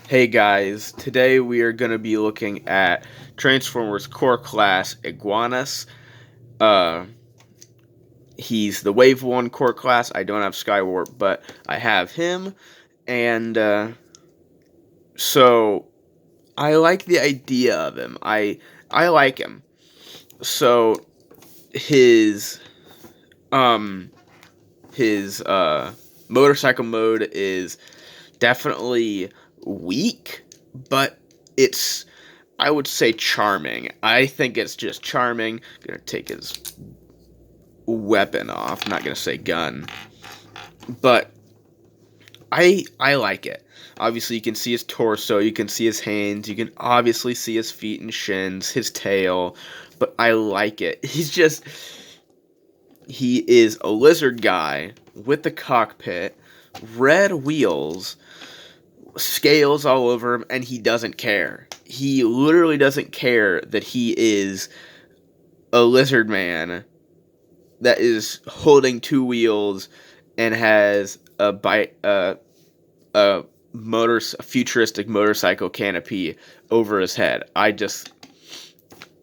Hey guys, today we are going to be looking at Transformers core class Iguanus. Uh, he's the Wave 1 core class. I don't have Skywarp, but I have him. And so I like the idea of him. I like him. So his um his motorcycle mode is definitely weak, but it's I would say charming. I think it's just charming. Gonna take his weapon off. Not gonna say gun, but I like it. Obviously, you can see his torso. You can see his hands. You can obviously see his feet and shins, his tail. But I like it. He is a lizard guy with the cockpit, red wheels, scales all over him, and he doesn't care. He literally doesn't care that he is a lizard man that is holding two wheels and has a futuristic motorcycle canopy over his head.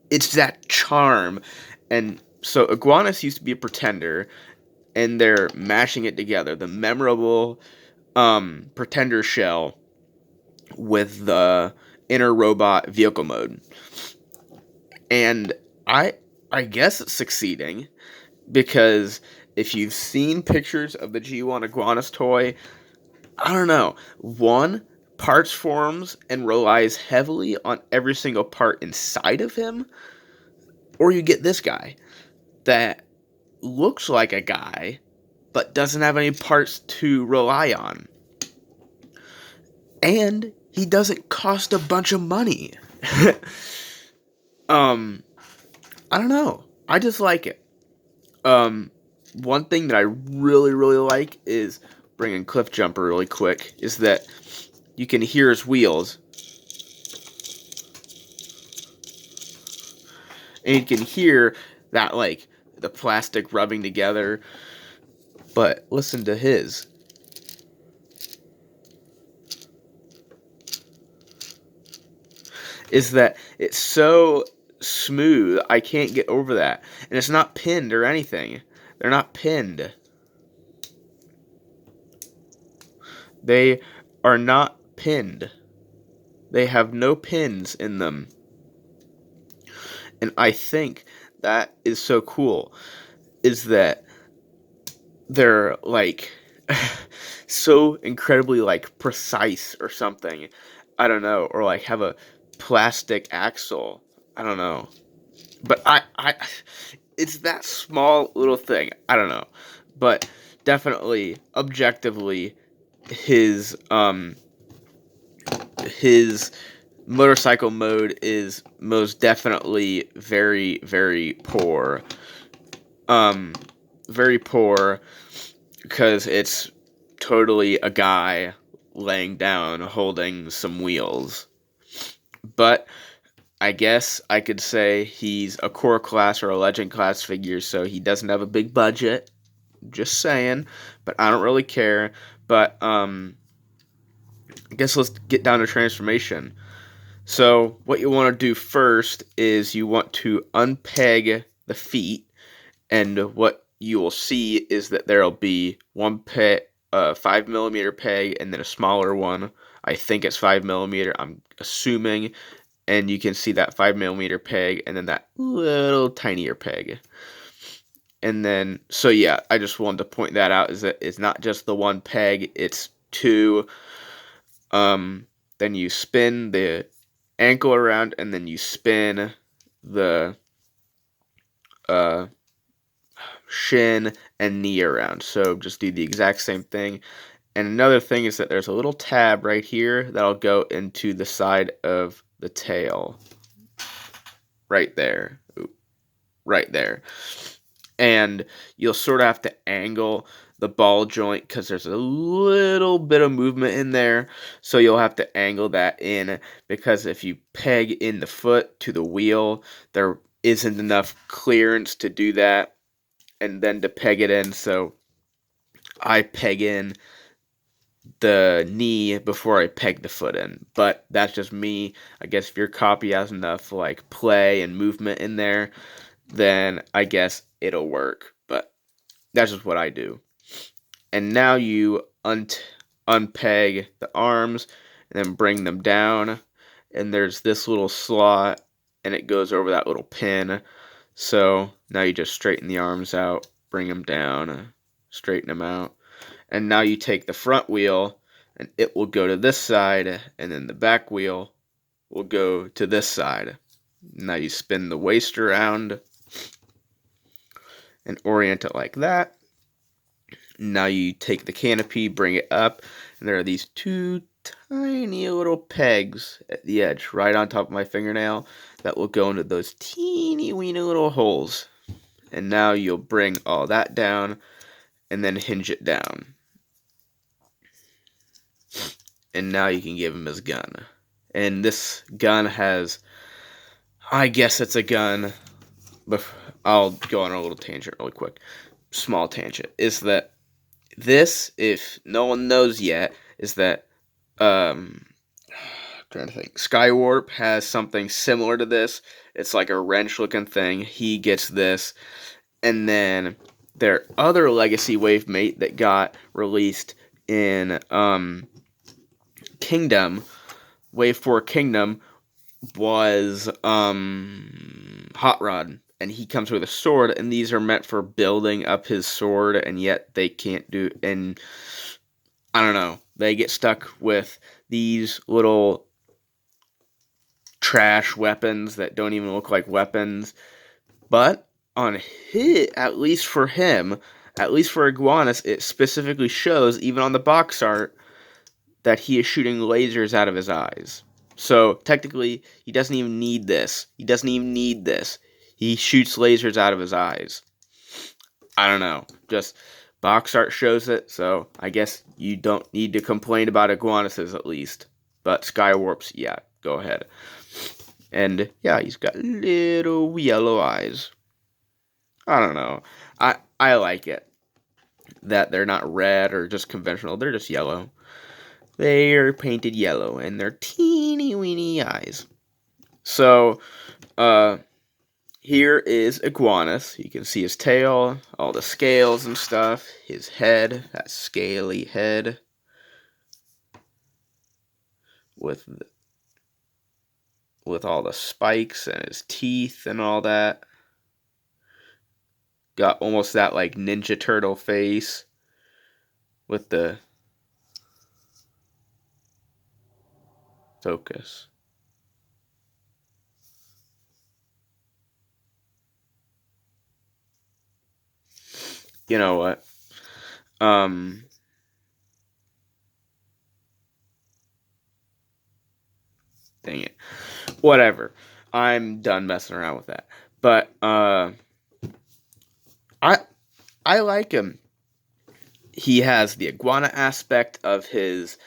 It's that charm. And so Iguanus used to be a pretender, and they're mashing it together. The memorable pretender shell with the inner robot vehicle mode. And I I guess it's succeeding because if you've seen pictures of the G1 Iguanus toy, I don't know. One, parts forms and relies heavily on every single part inside of him, or you get this guy that looks like a guy but doesn't have any parts to rely on. And he doesn't cost a bunch of money. um I don't know. I just like it. Um, One thing that I really like is bringing Cliff Jumper really quick is that you can hear his wheels, and you can hear that like the plastic rubbing together. But listen to his. Is that it's so smooth? I can't get over that, and it's not pinned or anything. They're not pinned. They are not pinned. They have no pins in them. And I think that is so cool is that they're like so incredibly like precise or something. I don't know, or like have a plastic axle. I don't know. But I it's that small little thing. I don't know. But definitely objectively his motorcycle mode is most definitely very poor. Um, very poor because it's totally a guy laying down holding some wheels. But I guess I could say he's a core class or a legend class figure, so he doesn't have a big budget. Just saying, but I don't really care. But I guess let's get down to transformation. So what you want to do first is you want to unpeg the feet, and what you will see is that there'll be one peg, 5 millimeter peg, and then a smaller one. I think it's 5 millimeter. I'm assuming, and you can see that 5 millimeter peg, and then that little tinier peg. And then, so yeah, I just wanted to point that out is that it's not just the one peg, it's two. Then you spin the ankle around, and then you spin the uh, shin and knee around. So just do the exact same thing. And another thing is that there's a little tab right here that'll go into the side of the tail. Right there. Ooh, right there. And you'll sort of have to angle the ball joint because there's a little bit of movement in there. So you'll have to angle that in because if you peg in the foot to the wheel, there isn't enough clearance to do that and then to peg it in. So I peg in the knee before I peg the foot in. But that's just me. I guess if your copy has enough like play and movement in there, then I guess it'll work. But that's just what I do. And now you unpeg the arms and then bring them down. And there's this little slot and it goes over that little pin. So now you just straighten the arms out, bring them down, straighten them out. And now you take the front wheel and it will go to this side, and then the back wheel will go to this side. Now you spin the waist around and orient it like that. Now you take the canopy, bring it up, and there are these two tiny little pegs at the edge, right on top of my fingernail, that will go into those teeny weeny little holes. And now you'll bring all that down and then hinge it down. And now you can give him his gun. And this gun has, I guess it's a gun, but I'll go on a little tangent really quick. Small tangent. Is that this, if no one knows yet, is that, I'm trying to think, Skywarp has something similar to this. It's like a wrench looking thing. He gets this. And then their other Legacy Wave mate that got released in, Kingdom, Wave 4 Kingdom, was Hot Rod, and he comes with a sword, and these are meant for building up his sword, and yet they can't do, and I don't know, they get stuck with these little trash weapons that don't even look like weapons. But on his, at least for him, at least for Iguanus, it specifically shows, even on the box art, that he is shooting lasers out of his eyes. So, technically, he doesn't even need this. He doesn't even need this. He shoots lasers out of his eyes. I don't know. Just box art shows it, so I guess you don't need to complain about Iguanuses at least. But Skywarp's, yeah, go ahead. And, yeah, he's got little yellow eyes. I don't know. I like it. That they're not red or just conventional. They're just yellow. They're painted yellow, and they're teeny weeny eyes. So, here is Iguanus. You can see his tail, all the scales and stuff. His head, that scaly head. With all the spikes and his teeth and all that. Got almost that, like, Ninja Turtle face. With the focus. You know what? Dang it. Whatever. I'm done messing around with that. But, I like him. He has the iguana aspect of his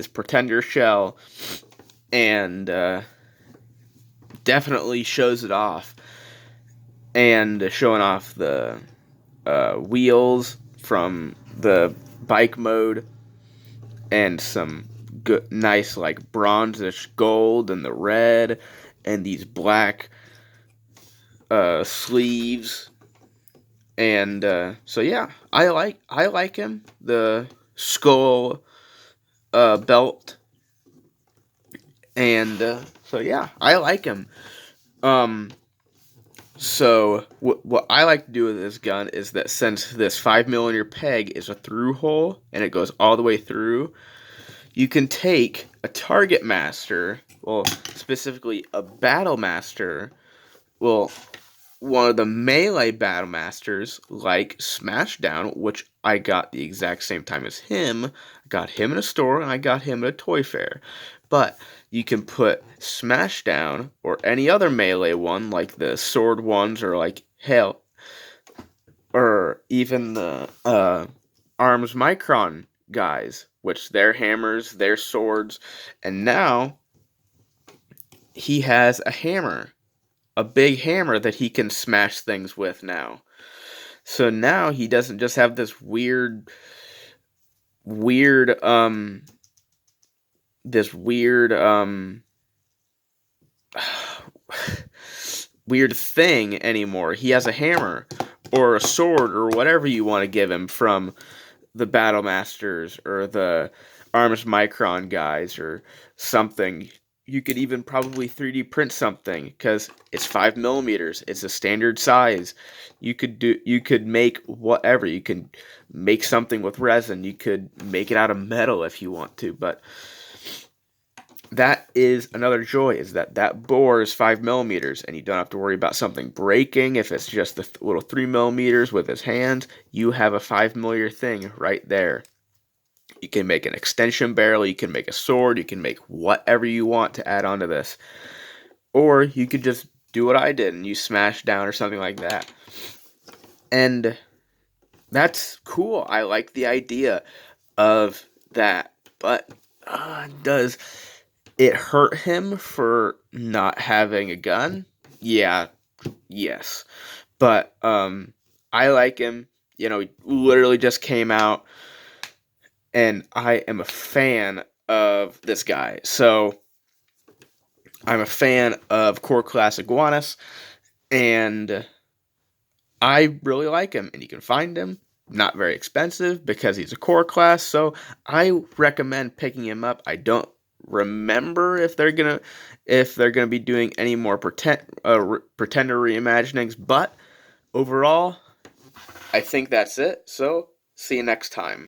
pretender shell, and definitely shows it off. And showing off the wheels from the bike mode, and some good, nice, like, bronzish gold and the red, and these black sleeves. And so yeah, I like him. The skull belt, and so yeah, I like him. So what I like to do with this gun is that since this 5mm peg is a through hole and it goes all the way through, you can take a target master, well, specifically a battle master, well, one of the melee battle masters, like Smashdown, which I got the exact same time as him. I got him in a store, and I got him at a toy fair. But you can put Smashdown, or any other melee one, like the sword ones, or like, hell, or even the Arms Micron guys, which they're hammers, they're swords, and now he has a hammer. A big hammer that he can smash things with now. So now he doesn't just have this weird, this weird thing anymore. He has a hammer or a sword or whatever you want to give him from the Battle Masters or the Arms Micron guys or something. You could even probably 3D print something because it's 5 millimeters. It's a standard size. You could make whatever. You can make something with resin. You could make it out of metal if you want to. But that is another joy, is that bore is 5 millimeters, and you don't have to worry about something breaking. If it's just the little 3 millimeters with his hands, you have a 5 millimeter thing right there. You can make an extension barrel, you can make a sword, you can make whatever you want to add onto this. Or you could just do what I did and use smash down or something like that. And that's cool. I like the idea of that. But does it hurt him for not having a gun? Yeah, yes. But I like him. You know, he literally just came out, and I am a fan of this guy. So I'm a fan of Core Class Iguanus, and I really like him. And you can find him not very expensive because he's a core class. So I recommend picking him up. I don't remember if they're gonna be doing any more pretender reimaginings, but overall, I think that's it. So see you next time.